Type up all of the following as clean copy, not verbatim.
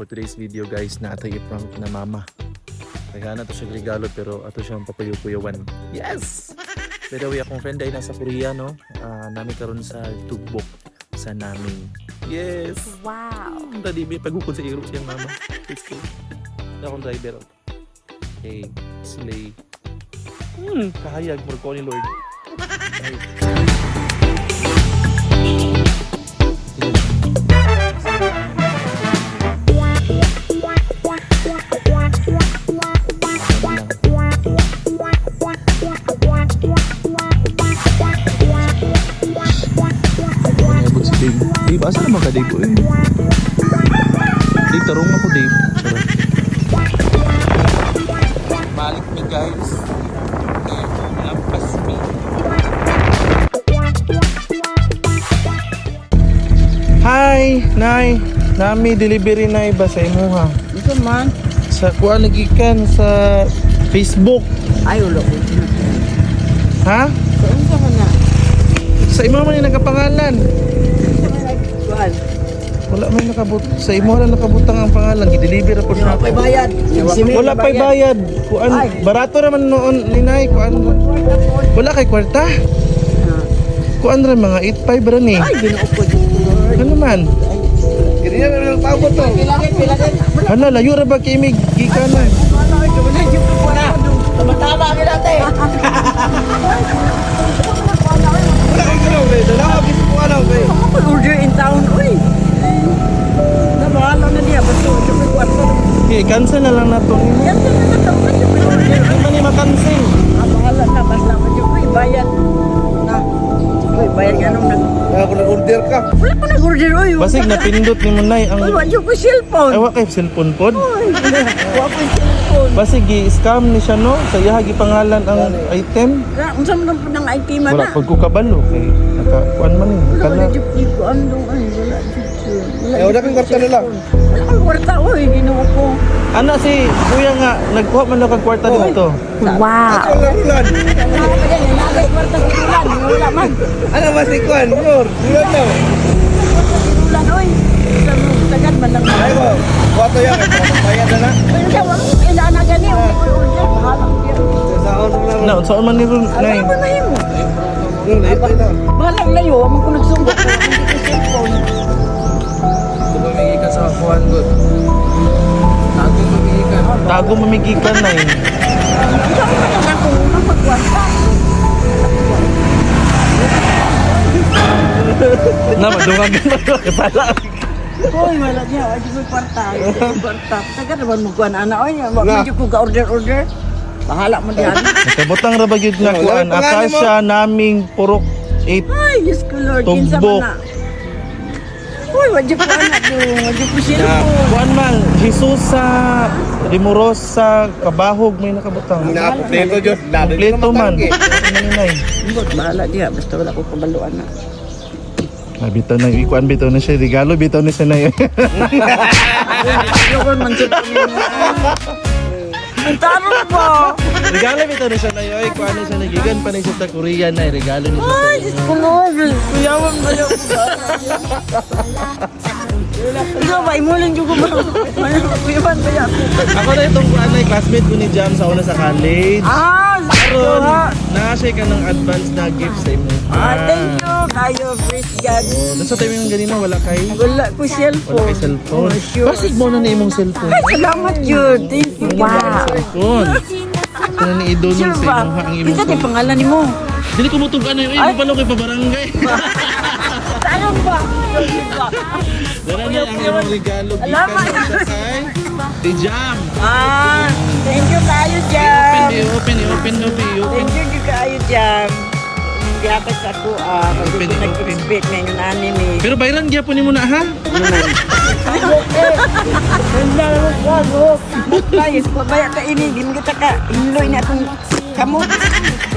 for today's video guys na atay i-prank na mama. Kaya na to siya regalo pero ato siyang papuyo-puyawan. Yes! By the way, akong friend ay nasa Korea, no? Nami karon sa Tugbok sa naming. Yes! Wow! Tadi may pagukod sa iro siyang mama. Let's go. Akong driver. Okay, slay. Kahayag mo ko ni Lord. Dave, asa naman ka Dave? Dave, tarong ako Dave. Charot. Malik me guys. Lampas me. Hi, Nay. Nami delivery na iba sa imo ha. Ito man. Sa kuha nagikan sa Facebook. Ay, ulo ko. Ha? Saan ka na? Sa imo man yung nakapangalan. Kuhan. Wala may nakabut. Sa imo wala nakabutang ang pangalan. Gideliver po na. Pa'y bayad. Wala pa'y bayad. Kuan barato naman noon ni Nay. Kuan wala kay kwarta. Kuan ra mga 8.5 ra ni. Ay, ginuupod. Ano man? Kiriya na lang tao to. Pilagin. Hala layo ra ba kay imig gikanan? Tama ka natin. Order in town, uy. Nabahala na niya. Basta ito may kwarto. Okay, cancel na lang nato. Yan din na ito. Hindi man ni makancel. Bahala na. Basta mo dyan. Uy, bayad. Na. Uy, bayad ka nung nag... Ako nag-order ka. Wala pa nag-order, uy. Basig napindot ni mo Nay ang Uy, wadyo ko cellphone. awa kay cellphone pod. Uy, wala ko yung cellphone. Basig gi-scam ni siya no. Sa iya gipangalan ang item. Unsa man ang panang item Wala na? pag ko kabalo kay naka kuan man ni. Wala Kala. dito ko andong ay wala dito. Ay, wala kang kwarta na lang. Wala kang kwarta, uy. Ginawa ko. Ana si kuya nga nagkuha man daw kag kwarta dito. Wow. Ako lang ulan. Nakay kwarta ko ulan. Wala man. Ano ba si Kwan? Lord, ulan daw. Ulan, uy. Sa mga tagad man lang. Ay mo, wato yan. Bayad na na. Uy, daw, ilaan na gani. Uy, bahalang diyan. Sa ako lang. Na saan man ni Nay? Ano ba na yun mo? Yung late na. Bahalang layo. Amang ko nagsumbok ko. Hindi ko cellphone. Tumamigi ka sa kuwan, good. Ako tumamigi ka. Tago mamigikan Nay. Saan ka na lang kung mapagkwarta? Na madungagan na pala. Uy, wala niya. Wala ko kwarta. Kwarta. Tagad naman mo kuhan, ana. Uy, medyo ko ka-order-order. Bahala mo diyan. Nakabutang ra ba gyud nga kuan akasya naming purok 8. Ay, Diyos ko Lord. Kinsa Tumbok. man na. Uy, wadyo ko anak do. Wadyo ko cellphone. Kuan man Jesus sa Rimorosa Kabahog may nakabutang. Nakumpleto, Diyos. Kompleto man. Ano ni Nay? Imbot, bahala diya. Basta wala ko kabaluan na. Ah, bitaw na ikuan bitaw na siya regalo bitaw ni siya Nay. Ayoko man siya. Ang tarong po. Regalo bitaw ni siya Nay. Oy, kuan ni siya nagigan pa ni siya sa Korea Nay. Regalo ni siya. Ay, Diyos ko Lord. Kuyawan ba yun? Ikaw ba, imuling ko ba? Kuyawan ba yan? Ako na itong kuan Nay, classmate ko ni Jam sa una sa college. Ah, Karon, ha? na-share ka ng advance na gift sa imo. Thank you. Kayo, praise God. Oh, nasa time yung ganina wala kay Wala ko cellphone. wala kay cellphone. Oh, sure. Basig mo na imong cellphone. Ay, salamat yun. Thank you. Wow. Cellphone. Kung ni idol Sure sa ba? imong ang imong. Bisa di pangalan ni mo. Dili ko mutug ano yung Ay. palo kay pabarangay. Saan ba? Dala na ang imong regalo gikan Salamat. sa siya kay si Jam. Thank you kayo, Jam. Open. Thank you kayo, Jam. Diyakas ako, Open, hindi ko open. nag-expect ngayon anime. Pero bayran gyapon nimo na ha. Guys, pabaya ka ini, di mo kita ka, inuloy na akong kamot.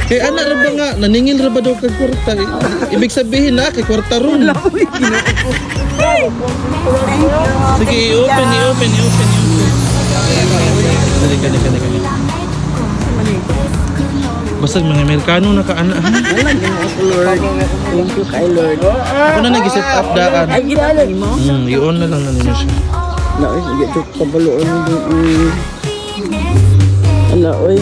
Kay ana ra ba nga naningil ra ba daw kag kwarta? Ibig sabihin na kay kwarta ron. Uy, ginoo ko. Thank you. Sige, open. Dali. Basta mga Amerikano nakaana ha. Wala, ginoo ko, Lord. Thank you kay Lord. Ako na nag-set up daan. Ay, ginala ni mo? I-on na lang na ninyo siya. Laoy, dito kabaluan din. Ala, oy.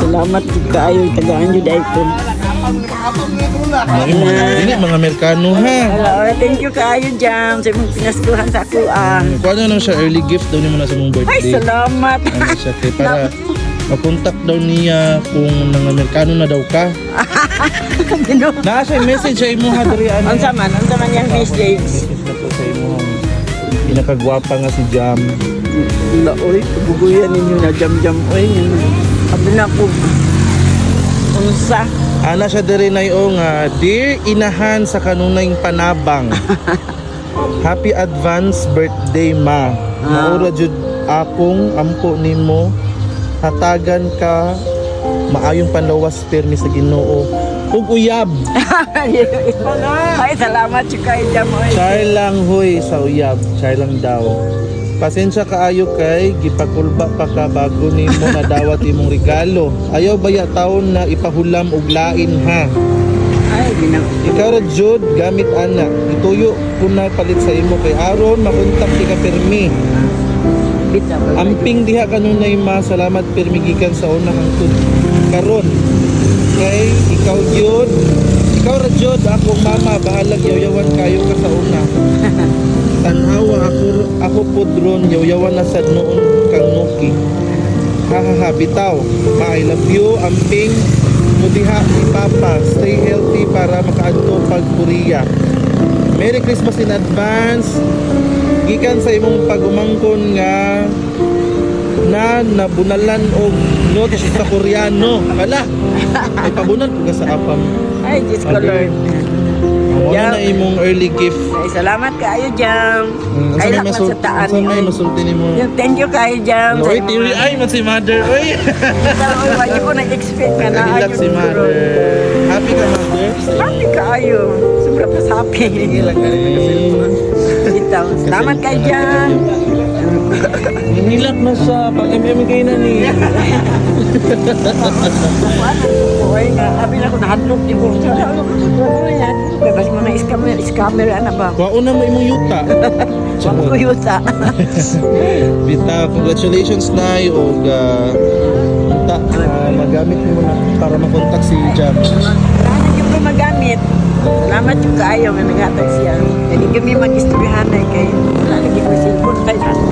Salamat jud kaayo tagaan jud ay ko. Ini mga Amerikano ha. Ala, oy, thank you kaayo jam sa imong pinastuhan sa ako. Kuha na siya early gift daw niyo muna sa mong Ay, birthday. salamat. Ano siya kay para makontak daw niya kung nang Amerikano na daw ka. Gino. Naa siya message sa imo ha diri ano. Unsa man yang message? Message na po sa imo. Pinakagwapa nga si Jam. La, oy, kabuguyan ninyo na jam-jam oy. Abi na ko. Unsa? Ana siya diri na nga, dear inahan sa kanunay panabang. Happy advance birthday ma. Maura jud akong ampo nimo. Hatagan ka maayong panlawas permi sa Ginoo. Ug uyab. Ay, salamat jud kay jam oy. Char lang hoy sa uyab, char lang daw. Pasensya kaayo kay gipakulba pa ka bago nimo nadawat imong regalo. Ayaw baya taon na ipahulam og lain ha. Ay, ginang. Ikaw ra jud gamit ana. Ituyo ko na palit sa imo kay aron makontak ti ka permi. Bitaw. Amping diha kanunay ma, salamat permi gikan sa una hangtod karon. Kay ikaw jud, ikaw ra jud akong mama, bahalag yaw-yawan kayo ka sa una. Tanhawa ako podron yaw-yawan na sad noon kang nuki. Hahaha bitaw. Ma, I love you. Amping mo diha ni Papa. Stay healthy para makaadto pag Korea. Merry Christmas in advance. Gikan sa imong pagumangkon nga na nabunalan og notes sa Koreano. Hala. Ay pabunan ko ka sa apam. Ay, Diyos ko, Lord. Mo Yeah. na imong early gift. Ay, salamat kaayo, Jam. Asa Ay, may lakman sa taan asa may ni. masulti nimo? Thank you kaayo, Jam. Oy, teary ay man si mother oy. Oy, wala ko nag-expect ka na. Relax si mother. Happy ka mother? Happy kaayo. Sobra pa sa happy. Itaw. Salamat kay Jam. Nilak na siya. Pag-MM kayo na ni. Oy, abi na ko nahadlok di ko. Ano yan? Bas mga scammer ana ba? Kuha na mo imong yuta. Kuyuta. Bita, congratulations na og magamit mo na para makontak si Jam. Ano yung ko magamit? Salamat yung kaayo nga naghatag siya. Jadi kami mag-istoryahan na kay wala lagi ko cellphone kay ako,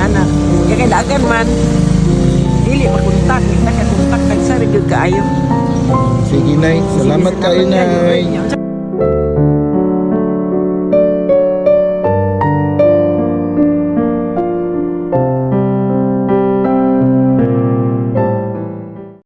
anak. Kaya kailangan man dili makontak, kita ka kontak kay sa radio kaayo. Sige, Nay. Salamat kayo, Nay.